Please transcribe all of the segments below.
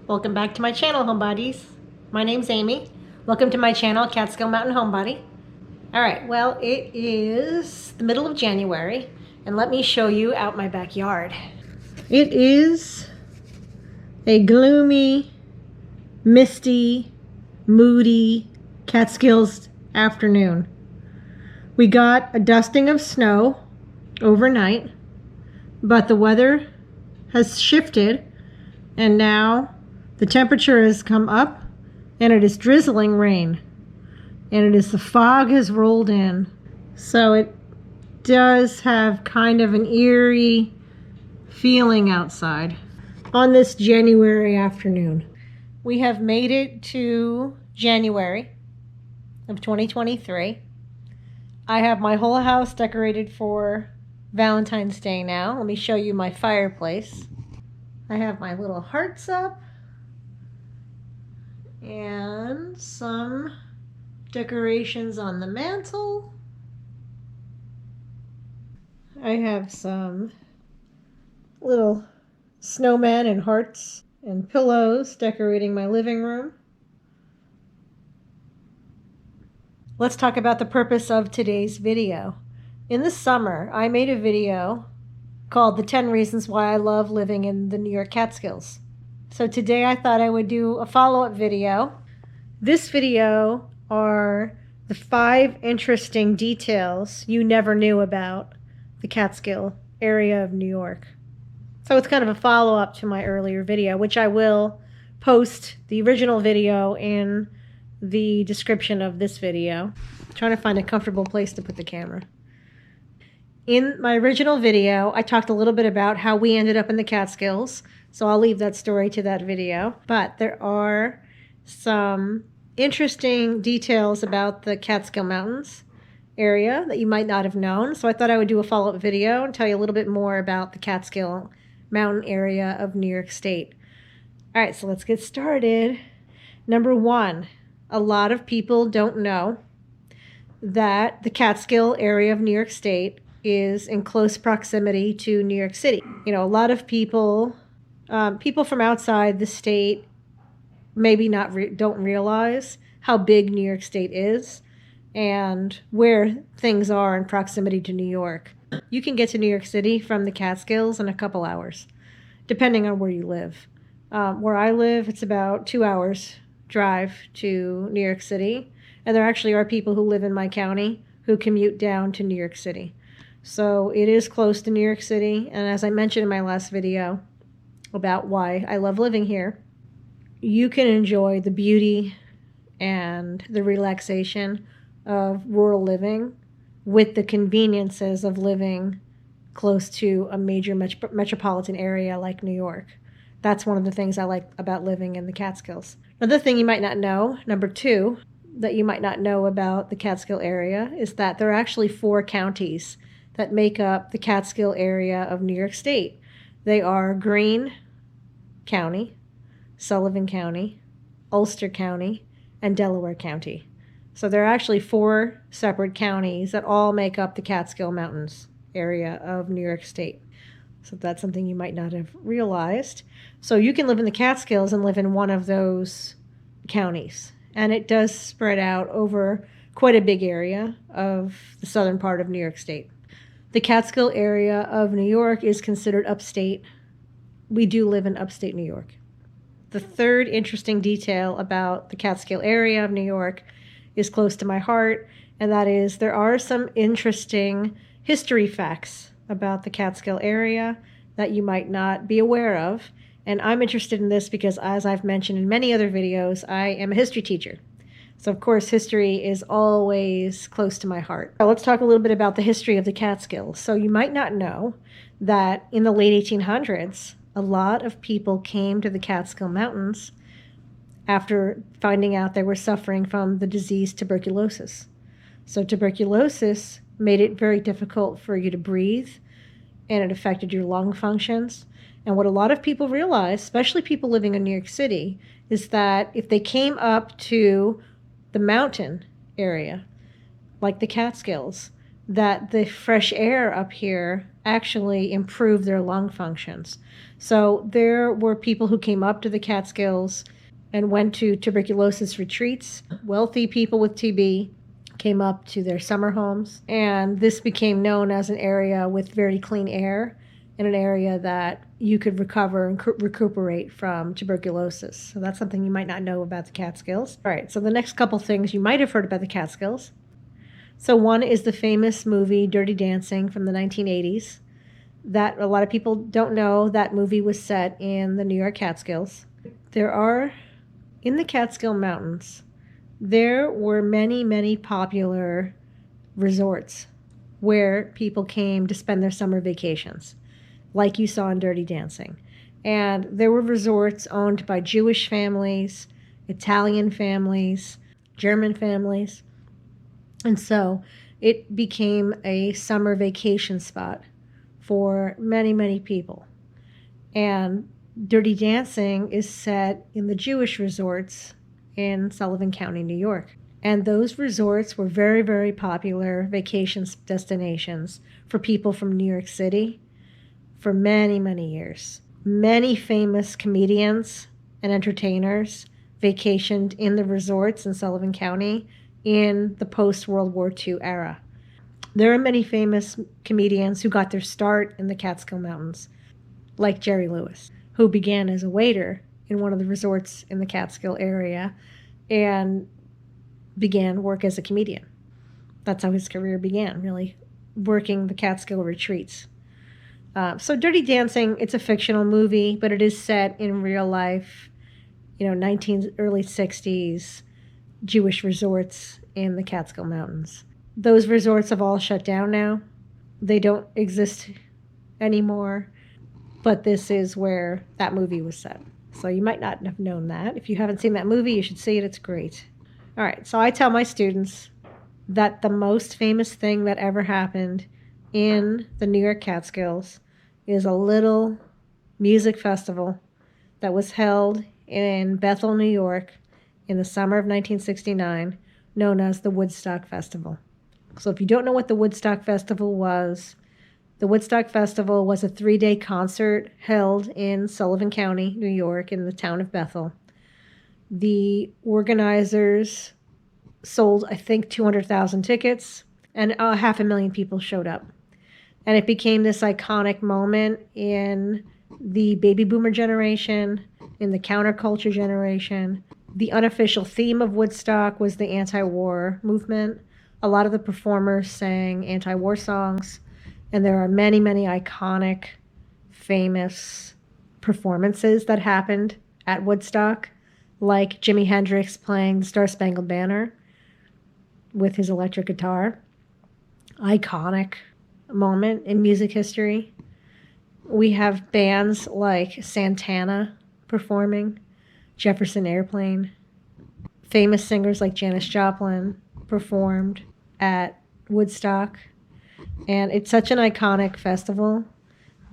Welcome back to my channel, homebodies. My name's Amy. Welcome to my channel, Catskill Mountain Homebody. Alright, well, it is the middle of January, and let me show you out my backyard. It is a gloomy, misty, moody Catskills afternoon. We got a dusting of snow overnight, but the weather has shifted, and now the temperature has come up, and it is drizzling rain, and the fog has rolled in. So it does have kind of an eerie feeling outside on this January afternoon. We have made it to January of 2023. I have my whole house decorated for Valentine's Day now. Let me show you my fireplace. I have my little hearts up and some decorations on the mantle. I have some little snowmen and hearts and pillows decorating my living room. Let's talk about the purpose of today's video. In the summer, I made a video called The 10 Reasons Why I Love Living in the New York Catskills. So today I thought I would do a follow-up video. This video are the 5 interesting details you never knew about the Catskill area of New York. So it's kind of a follow-up to my earlier video, which I will post the original video in the description of this video. I'm trying to find a comfortable place to put the camera. In my original video, I talked a little bit about how we ended up in the Catskills, so I'll leave that story to that video. But there are some interesting details about the Catskill Mountains area that you might not have known, so I thought I would do a follow-up video and tell you a little bit more about the Catskill Mountain area of New York State. All right, so let's get started. Number 1, a lot of people don't know that the Catskill area of New York State is in close proximity to New York City. You know, a lot of people from outside the state maybe don't realize how big New York State is and where things are in proximity to New York. You can get to New York City from the Catskills in a couple hours, depending on where you live. Where I live, it's about 2 hours drive to New York City, and there actually are people who live in my county who commute down to New York City. So it is close to New York City, and as I mentioned in my last video about why I love living here, you can enjoy the beauty and the relaxation of rural living with the conveniences of living close to a major metropolitan area like New York. That's one of the things I like about living in the Catskills. Another thing you might not know, number 2, that you might not know about the Catskill area is that there are actually 4 counties that make up the Catskill area of New York State. They are Greene County, Sullivan County, Ulster County, and Delaware County. So there are actually 4 separate counties that all make up the Catskill Mountains area of New York State. So that's something you might not have realized. So you can live in the Catskills and live in one of those counties. And it does spread out over quite a big area of the southern part of New York State. The Catskill area of New York is considered upstate. We do live in upstate New York. The 3rd interesting detail about the Catskill area of New York is close to my heart, and that is there are some interesting history facts about the Catskill area that you might not be aware of. And I'm interested in this because, as I've mentioned in many other videos, I am a history teacher. So, of course, history is always close to my heart. Now, let's talk a little bit about the history of the Catskills. So you might not know that in the late 1800s, a lot of people came to the Catskill Mountains after finding out they were suffering from the disease tuberculosis. So tuberculosis made it very difficult for you to breathe, and it affected your lung functions. And what a lot of people realize, especially people living in New York City, is that if they came up to the mountain area, like the Catskills, that the fresh air up here actually improved their lung functions. So there were people who came up to the Catskills and went to tuberculosis retreats. Wealthy people with TB came up to their summer homes, and this became known as an area with very clean air and an area that you could recover and recuperate from tuberculosis. So that's something you might not know about the Catskills. All right, so the next couple things you might have heard about the Catskills. So one is the famous movie Dirty Dancing from the 1980s. That a lot of people don't know, that movie was set in the New York Catskills. In the Catskill Mountains, there were many, many popular resorts where people came to spend their summer vacations, like you saw in Dirty Dancing. And there were resorts owned by Jewish families, Italian families, German families. And so it became a summer vacation spot for many, many people. And Dirty Dancing is set in the Jewish resorts in Sullivan County, New York. And those resorts were very, very popular vacation destinations for people from New York City for many, many years. Many famous comedians and entertainers vacationed in the resorts in Sullivan County in the post-World War II era. There are many famous comedians who got their start in the Catskill Mountains, like Jerry Lewis, who began as a waiter in one of the resorts in the Catskill area and began work as a comedian. That's how his career began, really, working the Catskill retreats. So Dirty Dancing, it's a fictional movie, but it is set in real life, early 60s Jewish resorts in the Catskill Mountains. Those resorts have all shut down now. They don't exist anymore, but this is where that movie was set. So you might not have known that. If you haven't seen that movie, you should see it. It's great. All right, so I tell my students that the most famous thing that ever happened in the New York Catskills is a little music festival that was held in Bethel, New York in the summer of 1969, known as the Woodstock Festival. So if you don't know what the Woodstock Festival was a 3-day concert held in Sullivan County, New York, in the town of Bethel. The organizers sold, I think, 200,000 tickets, and 500,000 people showed up. And it became this iconic moment in the baby boomer generation, in the counterculture generation. The unofficial theme of Woodstock was the anti-war movement. A lot of the performers sang anti-war songs, and there are many, many iconic, famous performances that happened at Woodstock, like Jimi Hendrix playing the Star Spangled Banner with his electric guitar. Iconic moment in music history. We have bands like Santana performing, Jefferson Airplane. Famous singers like Janis Joplin performed at Woodstock. And it's such an iconic festival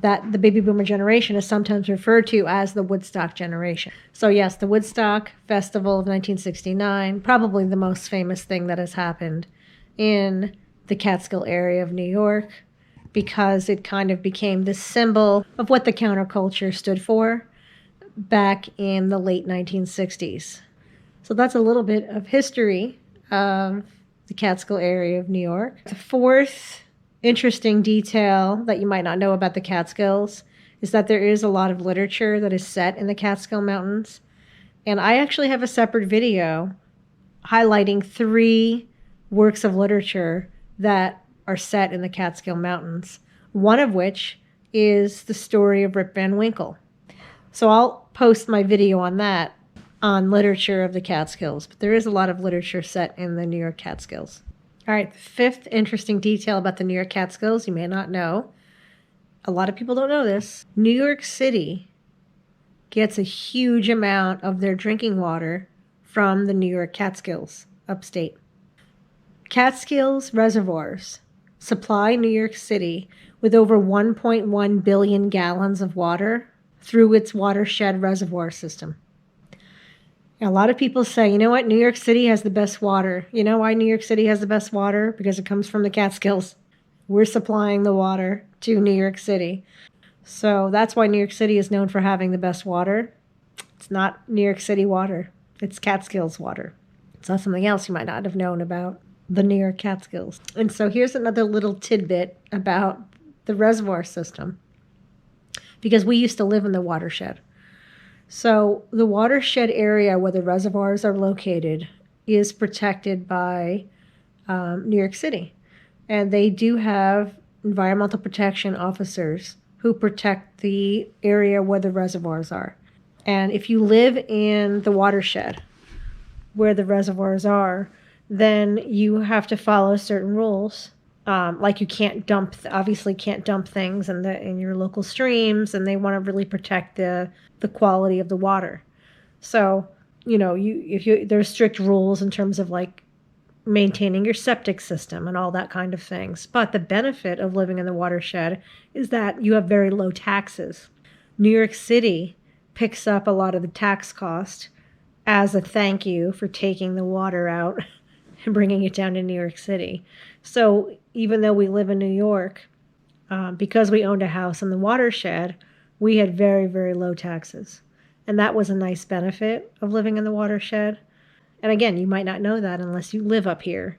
that the baby boomer generation is sometimes referred to as the Woodstock generation. So yes, the Woodstock Festival of 1969, probably the most famous thing that has happened in the Catskill area of New York, because it kind of became the symbol of what the counterculture stood for back in the late 1960s. So that's a little bit of history of the Catskill area of New York. The fourth interesting detail that you might not know about the Catskills is that there is a lot of literature that is set in the Catskill Mountains. And I actually have a separate video highlighting 3 works of literature that are set in the Catskill Mountains, one of which is the story of Rip Van Winkle. So I'll post my video on that, on literature of the Catskills, but there is a lot of literature set in the New York Catskills. All right, the fifth interesting detail about the New York Catskills you may not know. A lot of people don't know this. New York City gets a huge amount of their drinking water from the New York Catskills, upstate. Catskills reservoirs supply New York City with over 1.1 billion gallons of water through its watershed reservoir system. A lot of people say, you know what, New York City has the best water. You know why New York City has the best water? Because it comes from the Catskills. We're supplying the water to New York City. So that's why New York City is known for having the best water. It's not New York City water. It's Catskills water. It's not something else you might not have known about the New York Catskills. And so here's another little tidbit about the reservoir system, because we used to live in the watershed. So the watershed area where the reservoirs are located is protected by New York City. And they do have environmental protection officers who protect the area where the reservoirs are. And if you live in the watershed where the reservoirs are, then you have to follow certain rules. Like you can't obviously can't dump things in your local streams, and they want to really protect the quality of the water. So, there's strict rules in terms of like maintaining your septic system and all that kind of things. But the benefit of living in the watershed is that you have very low taxes. New York City picks up a lot of the tax cost as a thank you for taking the water out and bringing it down to New York City. So even though we live in New York, because we owned a house in the watershed, we had very, very low taxes. And that was a nice benefit of living in the watershed. And again, you might not know that unless you live up here.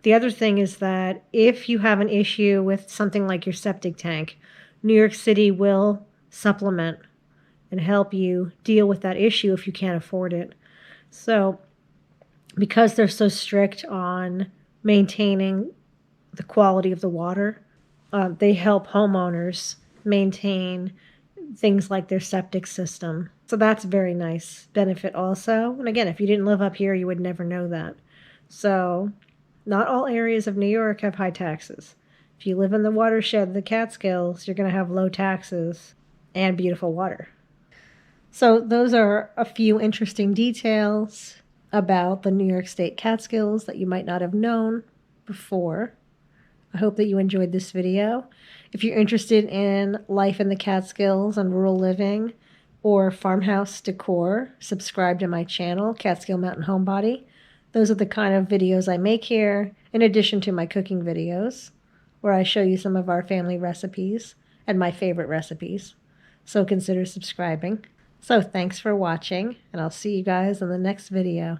The other thing is that if you have an issue with something like your septic tank, New York City will supplement and help you deal with that issue if you can't afford it. So because they're so strict on maintaining the quality of the water, they help homeowners maintain things like their septic system. So that's a very nice benefit also. And again, if you didn't live up here, you would never know that. So not all areas of New York have high taxes. If you live in the watershed of the Catskills, you're going to have low taxes and beautiful water. So those are a few interesting details about the New York State Catskills that you might not have known before. I hope that you enjoyed this video. If you're interested in life in the Catskills and rural living or farmhouse decor, subscribe to my channel, Catskill Mountain Homebody. Those are the kind of videos I make here, in addition to my cooking videos, where I show you some of our family recipes and my favorite recipes. So consider subscribing. So thanks for watching, and I'll see you guys in the next video.